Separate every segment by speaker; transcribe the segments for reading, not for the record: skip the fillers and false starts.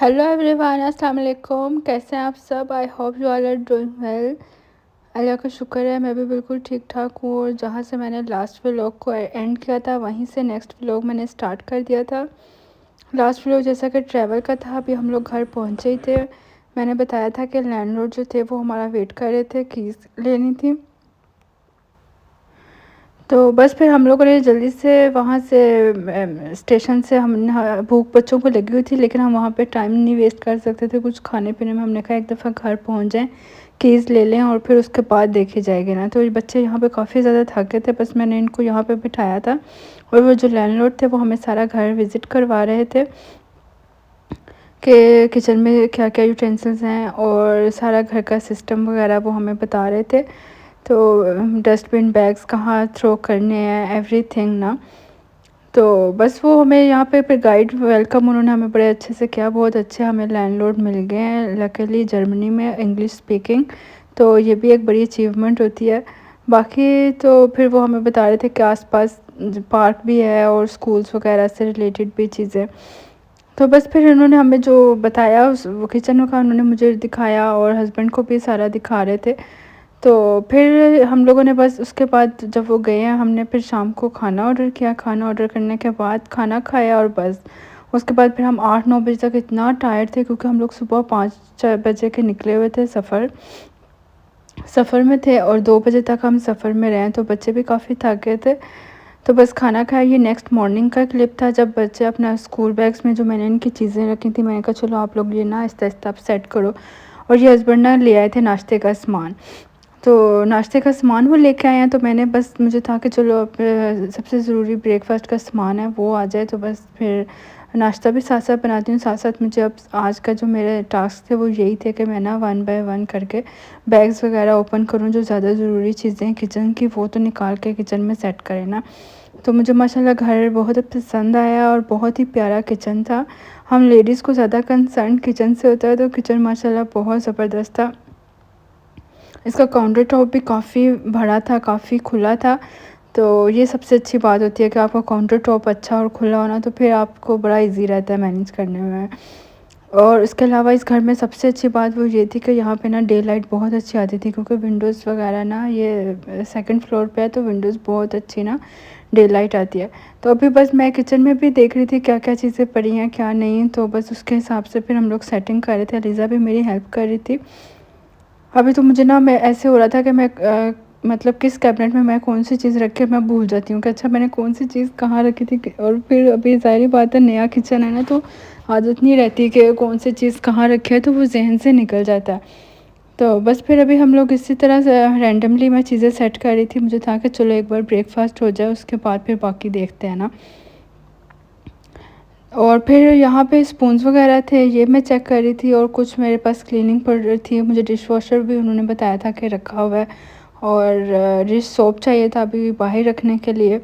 Speaker 1: Hello everyone, अस्सलाम वालेकुम। कैसे हैं आप सब? I hope you all are doing well. Allah का शुक्र है, मैं भी बिल्कुल ठीक ठाक हूँ। और जहाँ से मैंने लास्ट व्लॉग को एंड किया था, वहीं से नेक्स्ट व्लॉग मैंने स्टार्ट कर दिया था। लास्ट व्लॉग जैसा कि ट्रैवल का था। अभी हम लोग घर पहुँचे ही थे। मैंने बताया था कि लैंडलॉर्ड जो थे वो हमारा वेट कर रहे थे, कीज़ लेनी थी। तो बस फिर हम लोगों ने जल्दी से वहाँ से स्टेशन से हम भूख बच्चों को लगी हुई थी, लेकिन हम वहाँ पे टाइम नहीं वेस्ट कर सकते थे कुछ खाने पीने में। हमने कहा एक दफ़ा घर पहुँच जाएं, कीज़ ले लें और फिर उसके बाद देखे जाएंगे ना। तो ये बच्चे यहाँ पे काफ़ी ज़्यादा थके थे, बस मैंने इनको यहाँ पे बिठाया था। और वो जो लैंडलॉर्ड थे वो हमें सारा घर विज़िट करवा रहे थे कि किचन में क्या क्या यूटेंसिल्स हैं और सारा घर का सिस्टम वगैरह वो हमें बता रहे थे। तो डस्टबिन बैग्स कहाँ थ्रो करने हैं, एवरीथिंग ना। तो बस वो हमें यहाँ पे फिर गाइड वेलकम उन्होंने हमें बड़े अच्छे से किया। बहुत अच्छे हमें लैंडलॉर्ड मिल गए हैं, लकीली जर्मनी में इंग्लिश स्पीकिंग। तो ये भी एक बड़ी अचीवमेंट होती है। बाकी तो फिर वो हमें बता रहे थे कि आसपास पार्क भी है और स्कूल्स वगैरह से रिलेटेड भी चीज़ें। तो बस फिर इन्होंने हमें जो बताया उस वो किचन का उन्होंने मुझे दिखाया और हस्बैंड को भी सारा दिखा रहे थे। तो फिर हम लोगों ने बस उसके बाद जब वो गए हैं, हमने फिर शाम को खाना ऑर्डर किया। खाना ऑर्डर करने के बाद खाना खाया और बस उसके बाद फिर हम 8-9 बजे तक इतना टायर्ड थे, क्योंकि हम लोग सुबह 5-4 बजे के निकले हुए थे, सफ़र में थे और 2 बजे तक हम सफ़र में रहे। तो बच्चे भी काफ़ी थक गए थे। तो बस खाना खाया। ये नेक्स्ट मॉर्निंग का क्लिप था, जब बच्चे अपना स्कूल बैग्स में जो मैंने इनकी चीज़ें रखी थी, मैंने कहा चलो आप लोग ये ना आहिस्ता आहिस्ता आप सेट करो। और ये हस्बैंड ना ले आए थे नाश्ते का सामान। तो नाश्ते का सामान वो लेके आए हैं, तो मैंने बस मुझे था कि चलो अब सबसे ज़रूरी ब्रेकफास्ट का सामान है वो आ जाए, तो बस फिर नाश्ता भी साथ साथ बनाती हूँ। साथ साथ मुझे अब आज का जो मेरे टास्क थे वो यही थे कि मैं ना 1 बाय 1 करके बैग्स वगैरह ओपन करूँ। जो ज़्यादा ज़रूरी चीज़ें हैं किचन की वो तो निकाल के किचन में सेट करें ना। तो मुझे माशाल्लाह घर बहुत पसंद आया और बहुत ही प्यारा किचन था। हम लेडीज़ को ज़्यादा कंसर्न किचन से होता है, तो किचन माशाल्लाह बहुत ज़बरदस्त था। इसका काउंटर टॉप भी काफ़ी बड़ा था, काफ़ी खुला था। तो ये सबसे अच्छी बात होती है कि आपका काउंटर टॉप अच्छा और खुला होना, तो फिर आपको बड़ा इजी रहता है मैनेज करने में। और इसके अलावा इस घर में सबसे अच्छी बात वो ये थी कि यहाँ पे ना डे लाइट बहुत अच्छी आती थी, क्योंकि विंडोज़ वगैरह ना ये सेकंड फ्लोर पे है, तो विंडोज़ बहुत अच्छी ना डे लाइट आती है। तो अभी बस मैं किचन में भी देख रही थी क्या क्या चीज़ें पड़ी हैं क्या नहीं, तो बस उसके हिसाब से फिर हम लोग सेटिंग कर रहे थे। अलीज़ा भी मेरी हेल्प कर रही थी। अभी तो मुझे ना मैं ऐसे हो रहा था कि मैं मतलब किस कैबिनेट में मैं कौन सी चीज़ रख के मैं भूल जाती हूँ कि अच्छा मैंने कौन सी चीज़ कहाँ रखी थी। और फिर अभी ज़ाहिर बात है नया किचन है ना, तो आदत नहीं रहती कि कौन सी चीज़ कहाँ रखी है, तो वो जहन से निकल जाता है। तो बस फिर अभी हम लोग इसी तरह से रैंडमली मैं चीज़ें सेट कर रही थी। मुझे था कि चलो एक बार ब्रेकफास्ट हो जाए, उसके बाद फिर बाकी देखते हैं ना। और फिर यहाँ पे स्पून्स वगैरह थे, ये मैं चेक कर रही थी। और कुछ मेरे पास क्लीनिंग पाउडर थी। मुझे डिश वॉशर भी उन्होंने बताया था कि रखा हुआ है। और डिश सोप चाहिए था अभी बाहर रखने के लिए।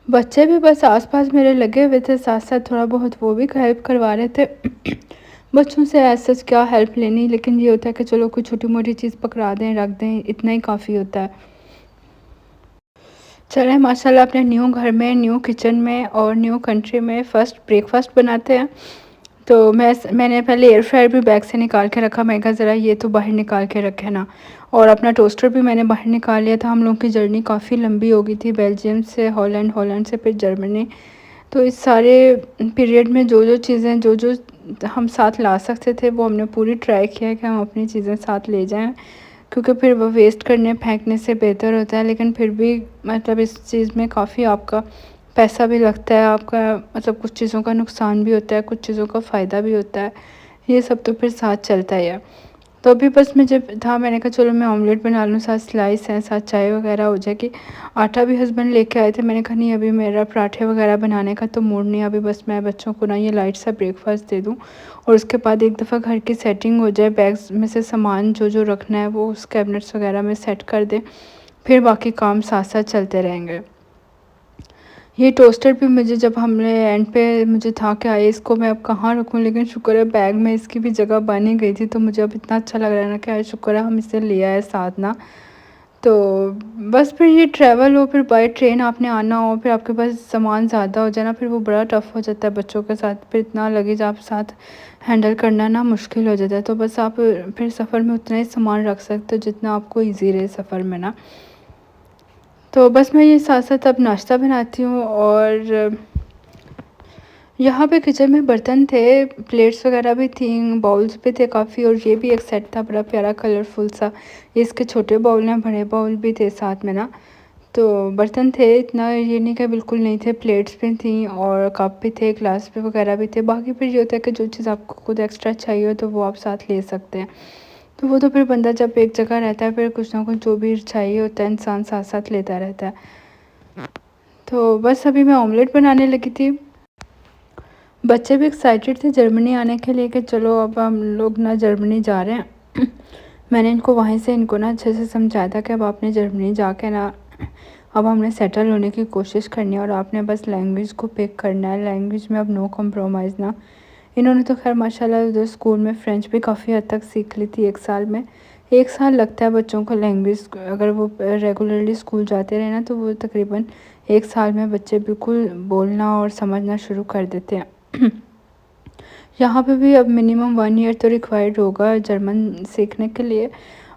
Speaker 1: बच्चे भी बस आसपास मेरे लगे हुए थे, साथ साथ थोड़ा बहुत वो भी हेल्प करवा रहे थे। बच्चों से ऐसा क्या हेल्प लेनी, लेकिन ये होता है कि चलो कोई छोटी मोटी चीज़ पकड़ा दें, रख दें, इतना ही काफ़ी होता है। चलें माशाल्लाह अपने न्यू घर में, न्यू किचन में और न्यू कंट्री में फ़र्स्ट ब्रेकफास्ट बनाते हैं। तो मैंने पहले एयर फ्रायर भी बैग से निकाल के रखा। मैं कहा ज़रा ये तो बाहर निकाल के रखे ना। और अपना टोस्टर भी मैंने बाहर निकाल लिया था। हम लोगों की जर्नी काफ़ी लंबी हो गई थी, बेल्जियम से हॉलैंड, हॉलैंड से फिर जर्मनी। तो इस सारे पीरियड में जो जो चीज़ें जो जो हम साथ ला सकते थे वो हमने पूरी ट्राई किया कि हम अपनी चीज़ें साथ ले जाएं, क्योंकि फिर वो वेस्ट करने फेंकने से बेहतर होता है। लेकिन फिर भी मतलब इस चीज़ में काफ़ी आपका पैसा भी लगता है, आपका मतलब कुछ चीज़ों का नुकसान भी होता है, कुछ चीज़ों का फ़ायदा भी होता है। ये सब तो फिर साथ चलता ही है। तो अभी बस मुझे था, मैंने कहा चलो मैं ऑमलेट बना लूँ, साथ स्लाइस है, साथ चाय वगैरह हो जाएगी। आटा भी हस्बैंड लेके आए थे। मैंने कहा नहीं अभी मेरा पराठे वगैरह बनाने का तो मूड नहीं है, अभी बस मैं बच्चों को ना ये लाइट सा ब्रेकफास्ट दे दूँ और उसके बाद एक दफ़ा घर की सेटिंग हो जाए, बैग्स में से सामान जो जो रखना है वो उस कैबिनेट्स वगैरह में सेट कर दें, फिर बाकी काम साथ साथ चलते रहेंगे। ये टोस्टर भी मुझे जब हमने एंड पे मुझे था कि आए इसको मैं अब कहाँ रखूँ, लेकिन शुक्र है बैग में इसकी भी जगह बन ही गई थी। तो मुझे अब इतना अच्छा लग रहा है ना कि शुक्र है हम इसे ले आए साथ ना। तो बस फिर ये ट्रैवल हो, फिर बाय ट्रेन आपने आना हो, फिर आपके पास सामान ज़्यादा हो जाए ना, फिर वो बड़ा टफ़ हो जाता है बच्चों के साथ, फिर इतना लगेज आप साथ हैंडल करना ना मुश्किल हो जाता है। तो बस आप फिर सफ़र में उतना ही सामान रख सकते हो जितना आपको ईज़ी रहे सफ़र में ना। तो बस मैं ये साथ-साथ अब नाश्ता बनाती हूँ, और यहाँ पे किचन में बर्तन थे, प्लेट्स वगैरह भी थी, बाउल्स भी थे काफ़ी, और ये भी एक सेट था बड़ा प्यारा कलरफुल सा। ये इसके छोटे बाउल हैं, बड़े बाउल भी थे साथ में ना। तो बर्तन थे, इतना ये नहीं कि बिल्कुल नहीं थे, प्लेट्स भी थी और कप भी थे, ग्लास भी वगैरह भी थे। बाकी फिर ये होता है कि जो चीज़ आपको खुद एक्स्ट्रा चाहिए हो तो वो आप साथ ले सकते हैं। तो वो तो फिर बंदा जब एक जगह रहता है, फिर कुछ ना कुछ जो भी चाहिए होता है इंसान साथ-साथ लेता रहता है। तो बस अभी मैं ऑमलेट बनाने लगी थी। बच्चे भी एक्साइटेड थे जर्मनी आने के लिए कि चलो अब हम लोग ना जर्मनी जा रहे हैं। मैंने इनको वहीं से इनको ना अच्छे से समझाया था कि अब आपने जर्मनी जाके ना अब हमने सेटल होने की कोशिश करनी है, और आपने बस लैंग्वेज को पिक करना है, लैंग्वेज में अब नो कॉम्प्रोमाइज़ ना। इन्होंने तो खैर माशाल्लाह उधर स्कूल में फ़्रेंच भी काफ़ी हद तक सीख ली थी 1 साल में। 1 साल लगता है बच्चों को लैंग्वेज, अगर वो रेगुलरली स्कूल जाते रहे ना तो वो तकरीबन 1 साल में बच्चे बिल्कुल बोलना और समझना शुरू कर देते हैं। यहाँ पे भी अब मिनिमम 1 ईयर तो रिक्वायर्ड होगा जर्मन सीखने के लिए,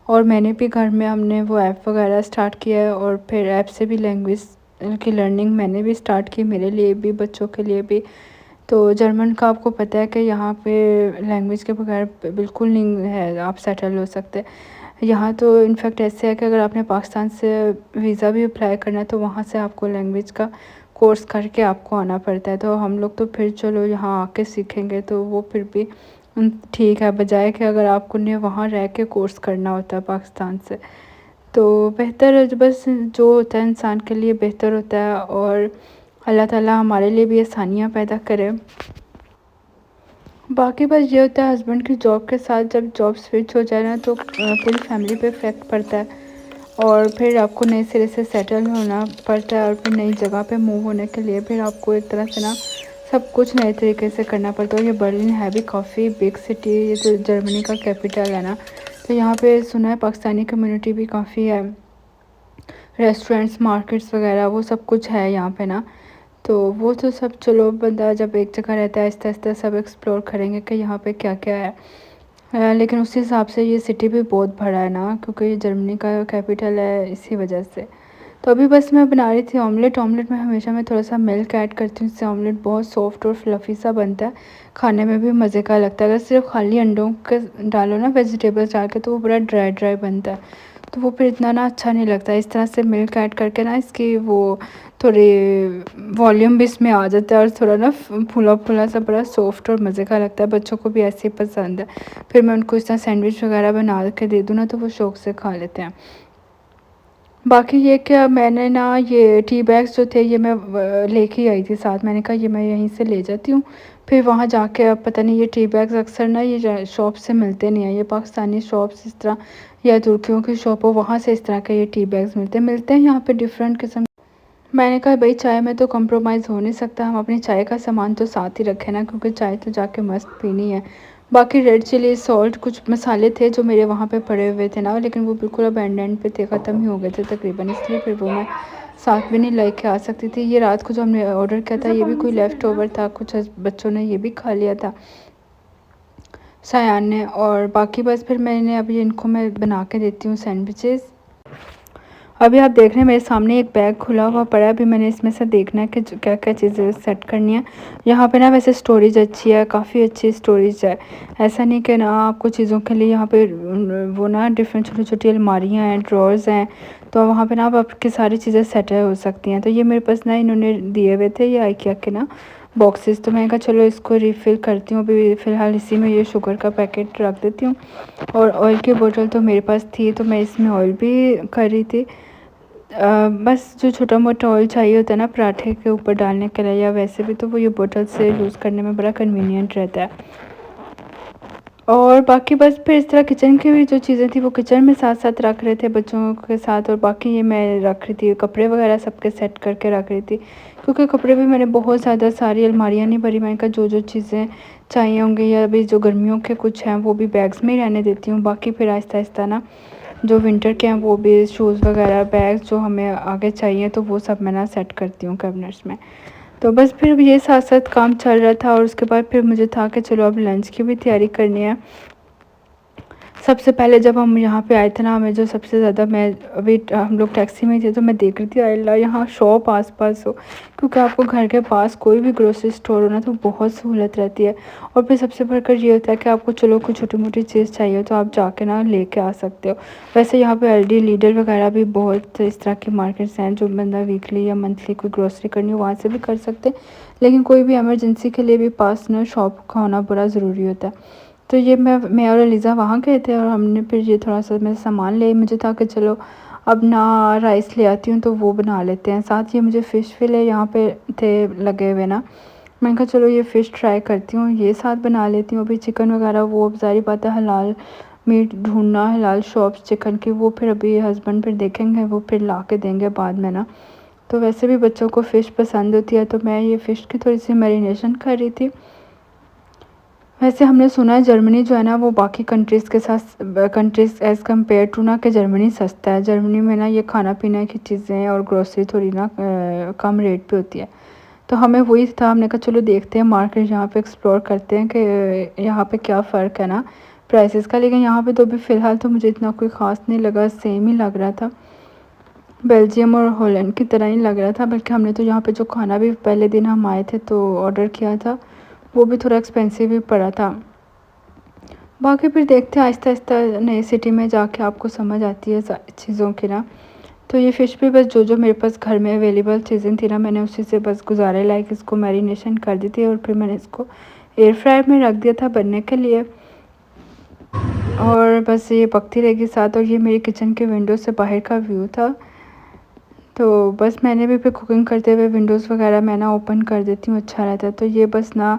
Speaker 1: और मैंने भी घर में हमने वो ऐप वगैरह स्टार्ट किया है, और फिर ऐप से भी लैंग्वेज की लर्निंग मैंने भी स्टार्ट की, मेरे लिए भी बच्चों के लिए भी। तो जर्मन का आपको पता है कि यहाँ पे लैंग्वेज के बगैर बिल्कुल नहीं है आप सेटल हो सकते। यहाँ तो इनफैक्ट ऐसे है कि अगर आपने पाकिस्तान से वीज़ा भी अप्लाई करना है तो वहाँ से आपको लैंग्वेज का कोर्स करके आपको आना पड़ता है। तो हम लोग तो फिर चलो यहाँ आके सीखेंगे तो वो फिर भी ठीक है, बजाय कि अगर आपको ने वहाँ रह के कोर्स करना होता है पाकिस्तान से। तो बेहतर है, बस जो होता है इंसान के लिए बेहतर होता है, और अल्लाह ताला हमारे लिए भी आसानियाँ पैदा करे। बाकी बस ये होता है हस्बैंड की जॉब के साथ जब जॉब स्विच हो जाए ना तो पूरी फैमिली पे इफ़ेक्ट पड़ता है, और फिर आपको नए सिरे से सेटल होना पड़ता है, और फिर नई जगह पे मूव होने के लिए फिर आपको एक तरह से ना सब कुछ नए तरीके से करना पड़ता है। और ये बर्लिन है भी काफ़ी बिग सिटी, ये तो जर्मनी का कैपिटल है ना, तो यहाँ पे सुना है पाकिस्तानी कम्युनिटी भी काफ़ी है, रेस्टोरेंट्स, मार्केट्स वगैरह वो सब कुछ है यहाँ पे ना। तो वो तो सब चलो बंदा जब एक जगह रहता है आहिस्ता-आहिस्ता सब एक्सप्लोर करेंगे कि यहाँ पे क्या-क्या है। लेकिन उस हिसाब से ये सिटी भी बहुत बड़ा है ना, क्योंकि ये जर्मनी का कैपिटल है इसी वजह से। तो अभी बस मैं बना रही थी ऑमलेट। ऑमलेट में हमेशा मैं थोड़ा-सा मिल्क ऐड करती हूँ, इससे ऑमलेट बहुत सॉफ्ट और फ्लफ़ी सा बनता है, खाने में भी मज़े का लगता है। अगर सिर्फ़ खाली अंडों के डालो ना वेजिटेबल्स डाल के तो वो बड़ा ड्राई-ड्राई बनता है, तो वो फिर इतना ना अच्छा नहीं लगता है। इस तरह से मिल्क ऐड करके ना इसकी वो थोड़ी वॉल्यूम भी इसमें आ जाता है, और थोड़ा ना फूला-फूला सा बड़ा सॉफ्ट और मज़े का लगता है, बच्चों को भी ऐसे ही पसंद है। फिर मैं उनको इस तरह सैंडविच वगैरह बना के दे दूँ ना तो वो शौक़ से खा लेते हैं। बाकी ये क्या मैंने ना ये टी बैग्स जो थे ये मैं लेके आई थी साथ, मैंने कहा ये मैं यहीं से ले जाती हूँ। फिर वहाँ जाके अब पता नहीं ये टी बैग्स अक्सर ना ये शॉप से मिलते नहीं हैं, ये पाकिस्तानी शॉप्स इस तरह या तुर्कियों की शॉप हो वहाँ से इस तरह के ये टी बैग्स मिलते हैं यहाँ पे डिफरेंट किस्म। मैंने कहा भाई चाय में तो कॉम्प्रोमाइज़ हो नहीं सकता, हम अपनी चाय का सामान तो साथ ही रखें ना, क्योंकि चाय तो जाके मस्त पीनी है। बाकी रेड चिली, सॉल्ट, कुछ मसाले थे जो मेरे वहाँ पे पड़े हुए थे ना, लेकिन वो बिल्कुल अब एंड पे थे, ख़त्म ही हो गए थे तकरीबन, इसलिए फिर वो मैं साथ भी नहीं लेके आ सकती थी। ये रात को जो हमने ऑर्डर किया था ये भी कोई लेफ़्ट ओवर था, कुछ बच्चों ने ये भी खा लिया था, सयान ने। और बाकी बस फिर मैंने अभी इनको मैं बना के देती हूँ सैंडविचेज़। अभी आप देख रहे हैं मेरे सामने एक बैग खुला हुआ पड़ा है, अभी मैंने इसमें से देखना है कि क्या क्या चीज़ें सेट करनी है। यहाँ पे ना वैसे स्टोरेज अच्छी है, काफ़ी अच्छी स्टोरेज है, ऐसा नहीं कि ना आपको चीज़ों के लिए यहाँ पे वो ना डिफरेंट छोटी छोटी अलमारियाँ हैं, ड्रॉर्स हैं, तो वहाँ पे ना आप आपकी सारी चीज़ें सेट हो सकती हैं। तो ये मेरे पास ना इन्होंने दिए हुए थे ये आइकिया के ना बॉक्सेस, तो मैंने कहा चलो इसको रिफ़िल करती हूँ। अभी फ़िलहाल इसी में ये शुगर का पैकेट रख देती हूँ, और ऑयल की बोतल तो मेरे पास थी तो मैं इसमें ऑयल भी कर रही थी। बस जो छोटा-मोटा ऑयल चाहिए होता है ना पराठे के ऊपर डालने के लिए या वैसे भी, तो वो ये बोतल से यूज़ करने में बड़ा कन्वीनियंट रहता है। और बाकी बस फिर इस तरह किचन की भी जो चीज़ें थी वो किचन में साथ-साथ रख रहे थे बच्चों के साथ, और बाकी ये मैं रख रही थी, कपड़े वगैरह सबके सेट करके रख रही थी। क्योंकि कपड़े भी मैंने बहुत ज़्यादा सारी अलमारियाँ नहीं भरी, मैंने कहा जो-जो चीज़ें चाहिए होंगी या अभी जो गर्मियों के कुछ हैं वो भी बैग्स में ही रहने देती हूँ, बाकी फिर आहिस्ता-आहिस्ता ना जो विंटर के हैं वो भी शूज़ वगैरह बैग्स जो हमें आगे चाहिए तो वो सब मैं ना सेट करती हूँ कैबिनेट्स में। तो बस फिर ये साथ साथ काम चल रहा था और उसके बाद फिर मुझे था कि चलो अब लंच की भी तैयारी करनी है। सबसे पहले जब हम यहाँ पे आए थे ना, हमें जो सबसे ज़्यादा मैं अभी हम लोग टैक्सी में थे तो मैं देख रही थी अल्लाह यहाँ शॉप आस-पास हो, क्योंकि आपको घर के पास कोई भी ग्रोसरी स्टोर हो ना तो बहुत सहूलत रहती है। और फिर सबसे बढ़कर ये होता है कि आपको चलो कोई छोटी-मोटी चीज़ चाहिए तो आप जाके ना लेके आ सकते हो। वैसे यहाँ पे एलडी, लीडर वगैरह भी बहुत इस तरह की मार्केट्स हैं जो बंदा वीकली या मंथली कोई ग्रोसरी करनी हो वहाँ से भी कर सकते हैं। लेकिन कोई भी इमरजेंसी के लिए भी पास ना शॉप का होना बड़ा ज़रूरी होता है। तो ये मैं और अलीज़ा वहाँ गए थे और हमने फिर ये थोड़ा-सा मैं सामान ले मुझे था कि चलो अब ना राइस ले आती हूँ तो वो बना लेते हैं। साथ ही मुझे फ़िश फ़िले यहाँ पे थे लगे हुए ना, मैंने कहा चलो ये फ़िश ट्राई करती हूँ, ये साथ बना लेती हूँ। अभी चिकन वगैरह वो अब ज़ाहिर बात है हलाल मीट ढूँढना, हलाल शॉप्स चिकन की वो फिर अभी हस्बैंड फिर देखेंगे, वो फिर ला के देंगे बाद में ना। तो वैसे भी बच्चों को फ़िश पसंद होती है तो मैं ये फ़िश की थोड़ी-सी मैरिनेशन कर रही थी। वैसे हमने सुना है जर्मनी जो है ना वो बाकी कंट्रीज़ के साथ कंट्रीज़ एज़ कम्पेयर टू ना कि जर्मनी सस्ता है। जर्मनी में ना ये खाना पीने की चीज़ें और ग्रोसरी थोड़ी ना कम रेट पे होती है। तो हमें वही था, हमने कहा चलो देखते हैं मार्केट यहाँ पे एक्सप्लोर करते हैं कि यहाँ पे क्या फ़र्क है ना प्राइसेस का। लेकिन यहाँ पे तो अभी फ़िलहाल तो मुझे इतना कोई ख़ास नहीं लगा, सेम ही लग रहा था। बेल्जियम और हॉलैंड की तरह ही लग रहा था। बल्कि हमने तो यहाँ पे जो खाना भी पहले दिन हम आए थे तो ऑर्डर किया था वो भी थोड़ा एक्सपेंसिव ही पड़ा था। बाकी फिर देखते हैं आहिस्ता-आहिस्ता नई सिटी में जाके आपको समझ आती है सारी चीज़ों की ना। तो ये फ़िश भी बस जो मेरे पास घर में अवेलेबल चीज़ें थी ना मैंने उसी से बस गुज़ारे लायक इसको मैरिनेशन कर दी थी और फिर मैंने इसको एयर फ्रायर में रख दिया था बनने के लिए। और बस ये पकती रहेगी साथ। और ये मेरी किचन के विंडो से बाहर का व्यू था। तो बस मैंने भी फिर कुकिंग करते हुए विंडोज़ वगैरह मैं ना ओपन कर देती हूँ, अच्छा रहता है। तो ये बस ना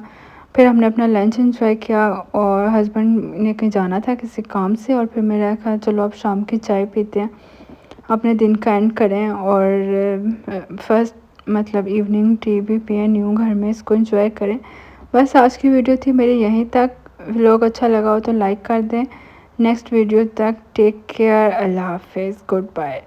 Speaker 1: फिर हमने अपना लंच एंजॉय किया और हस्बैंड ने कहीं जाना था किसी काम से और फिर मैंने कहा चलो अब शाम की चाय पीते हैं, अपने दिन का एंड करें और फर्स्ट मतलब इवनिंग टी भी पिए न्यू घर में, इसको एंजॉय करें। बस आज की वीडियो थी मेरी यहीं तक। व्लॉग अच्छा लगा हो तो लाइक कर दें। नेक्स्ट वीडियो तक टेक केयर, अल्लाह हाफ़िज़, गुड बाय।